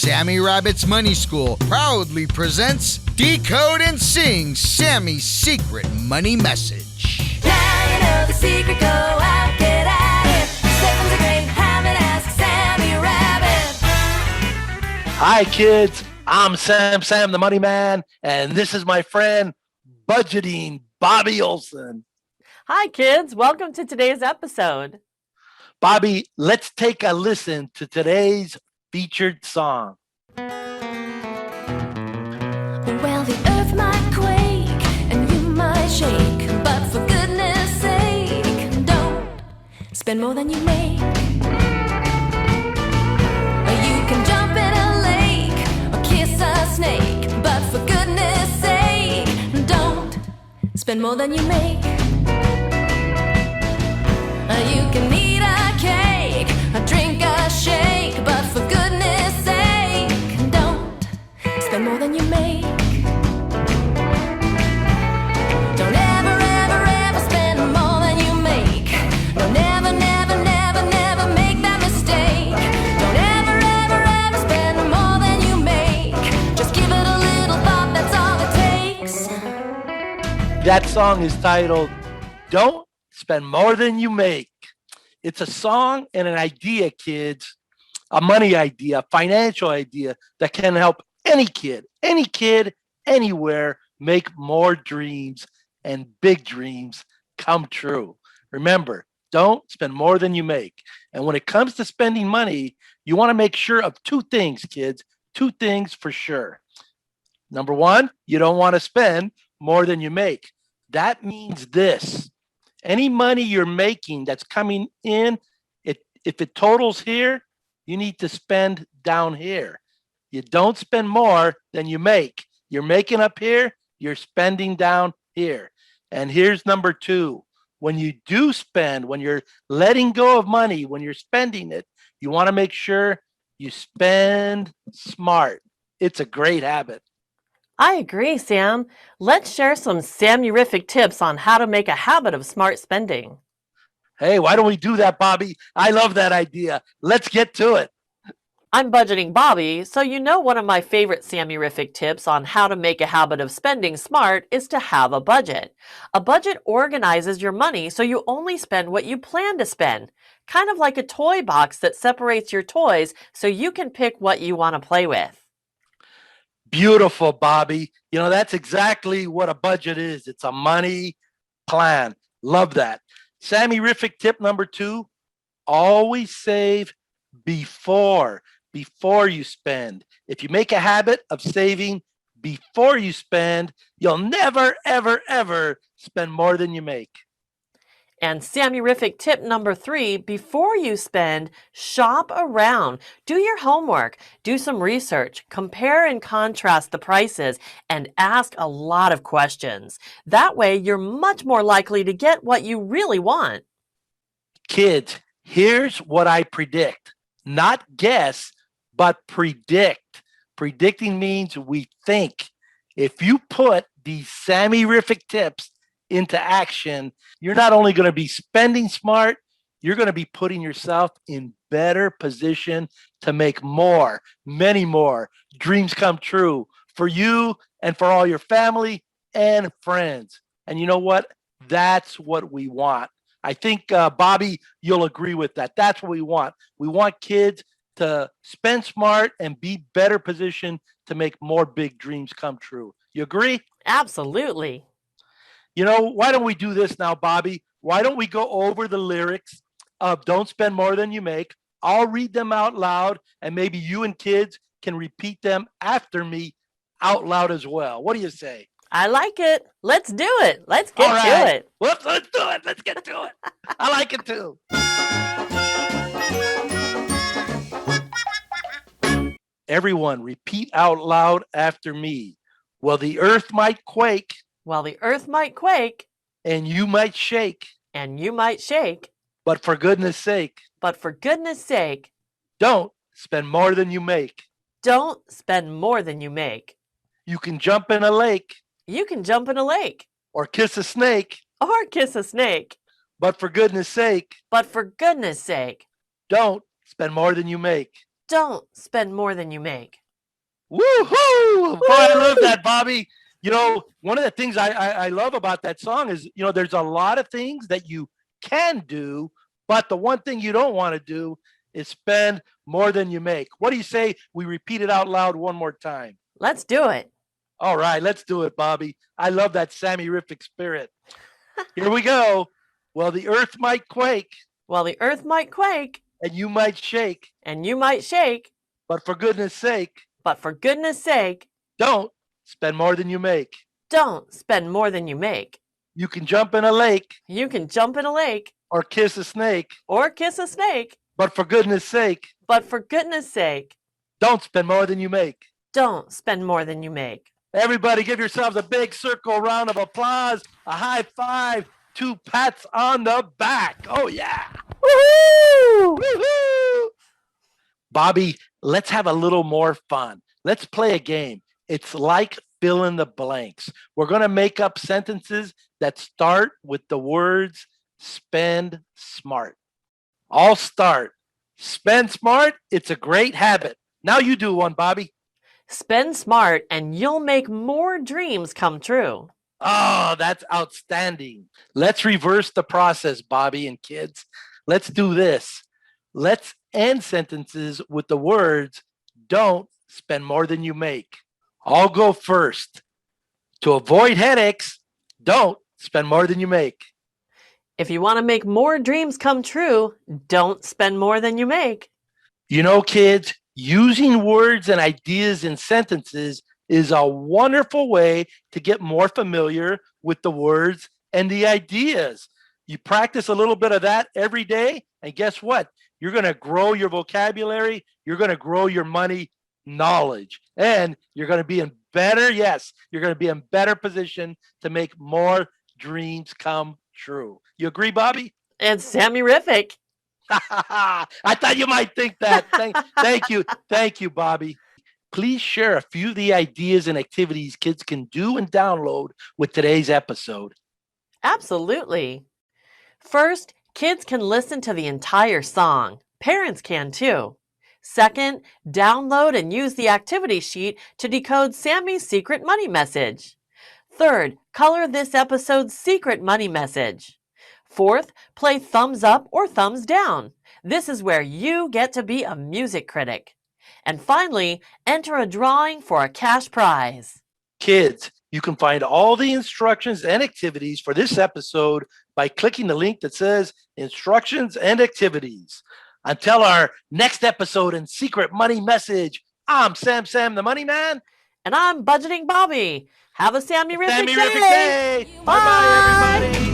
Sammy Rabbit's Money School proudly presents Decode and Sing Sammy's Secret Money Message. Now you know the secret, go out, get at it. Seven's a great habit, ask Sammy Rabbit. Hi, kids. I'm Sam the Money Man, and this is my friend, Budgeting Bobby Olson. Hi, kids. Welcome to today's episode. Bobby, let's take a listen to today's featured song. Well, the earth might quake and you might shake, but for goodness sake, don't spend more than you make. You can jump in a lake or kiss a snake, but for goodness sake, don't spend more than you make. You can eat a cake or drink a shake, but for goodness sake, don't spend more than you make. Don't ever, ever, ever spend more than you make. No, never, never, never, never make that mistake. Don't ever, ever, ever spend more than you make. Just give it a little thought, that's all it takes. That song is titled, Don't Spend More Than You Make. It's a song and an idea, kids, a money idea, a financial idea that can help any kid, anywhere, make more dreams and big dreams come true. Remember, don't spend more than you make. And when it comes to spending money, you want to make sure of two things, kids, two things for sure. Number one, you don't want to spend more than you make. That means this. Any money you're making that's coming in, if it totals here, you need to spend down here. You don't spend more than you make. You're making up here, you're spending down here. And here's number two. When you do spend, when you're letting go of money, when you're spending it, you want to make sure you spend smart. It's a great habit. I agree, Sam. Let's share some Sammyrific tips on how to make a habit of smart spending. Hey, why don't we do that, Bobby? I love that idea. Let's get to it. I'm Budgeting Bobby, so you know one of my favorite Sammyrific tips on how to make a habit of spending smart is to have a budget. A budget organizes your money so you only spend what you plan to spend, kind of like a toy box that separates your toys so you can pick what you want to play with. Beautiful, Bobby. You know, that's exactly what a budget is. It's a money plan. Love that. Sammyrific tip number two, always save before you spend. If you make a habit of saving before you spend, you'll never, ever, ever spend more than you make. And Sammyrific tip number three, before you spend, shop around. Do your homework, do some research, compare and contrast the prices, and ask a lot of questions. That way, you're much more likely to get what you really want. Kids, here's what I predict. Not guess, but predict. Predicting means we think. If you put these Sammyrific tips into action, you're not only going to be spending smart, you're going to be putting yourself in better position to make more, many more dreams come true for you and for all your family and friends. And you know what? That's what we want. I think, Bobby, you'll agree with that. That's what we want. We want kids to spend smart and be better positioned to make more big dreams come true. You agree? Absolutely. You know, why don't we do this now, Bobby? Why don't we go over the lyrics of Don't Spend More Than You Make? I'll read them out loud, and maybe you and kids can repeat them after me out loud as well. What do you say? I like it. Let's do it. Let's get All to right. it. Whoops, let's do it. Let's get to it. I like it too. Everyone, repeat out loud after me. Well, the earth might quake, Well, the earth might quake, and you might shake, and you might shake, but for goodness sake, but for goodness sake, don't spend more than you make. don't spend more than you make. You can jump in a lake You can jump in a lake, or kiss a snake, or kiss a snake, but for goodness sake, but for goodness sake, don't spend more than you make. Don't spend more than you make. Woohoo! Boy, I love that, Bobby. You know, one of the things I love about that song is, you know, there's a lot of things that you can do, but the one thing you don't want to do is spend more than you make. What do you say we repeat it out loud one more time? Let's do it. All right, let's do it, Bobby. I love that Sammy-rific spirit. Here we go. Well, the earth might quake, Well, the earth might quake, and you might shake, and you might shake, but for goodness sake, but for goodness sake, don't spend more than you make. don't spend more than you make. You can jump in a lake You can jump in a lake or kiss a snake, or kiss a snake, but for goodness sake, but for goodness sake, don't spend more than you make. don't spend more than you make. Everybody give yourselves a big circle round of applause, a high five, 2 pats on the back. Oh, yeah. Woohoo! Woo-hoo! Bobby, let's have a little more fun. Let's play a game. It's like fill in the blanks. We're going to make up sentences that start with the words spend smart. I'll start. Spend smart. It's a great habit. Now you do one, Bobby. Spend smart and you'll make more dreams come true. Oh, that's outstanding. Let's reverse the process, Bobby and kids. Let's do this. Let's end sentences with the words, don't spend more than you make. I'll go first. To avoid headaches, don't spend more than you make. If you want to make more dreams come true, don't spend more than you make. You know, kids, using words and ideas in sentences is a wonderful way to get more familiar with the words and the ideas. You practice a little bit of that every day, and guess what? You're going to grow your vocabulary, you're going to grow your money knowledge, and you're going to be in better, yes, you're going to be in better position to make more dreams come true. You agree, Bobby? It's Sammy-rific. I thought you might think that. Thank you, Bobby. Please share a few of the ideas and activities kids can do and download with today's episode. Absolutely. First, kids can listen to the entire song. Parents can too. Second, download and use the activity sheet to decode Sammy's secret money message. Third, color this episode's secret money message. Fourth, play thumbs up or thumbs down. This is where you get to be a music critic. And finally, enter a drawing for a cash prize. Kids, you can find all the instructions and activities for this episode by clicking the link that says Instructions and Activities. Until our next episode in Secret Money Message, I'm Sam the Money Man. And I'm Budgeting Bobby. Have a Sammy-rific Sammy-rific day. day. Bye-bye, everybody.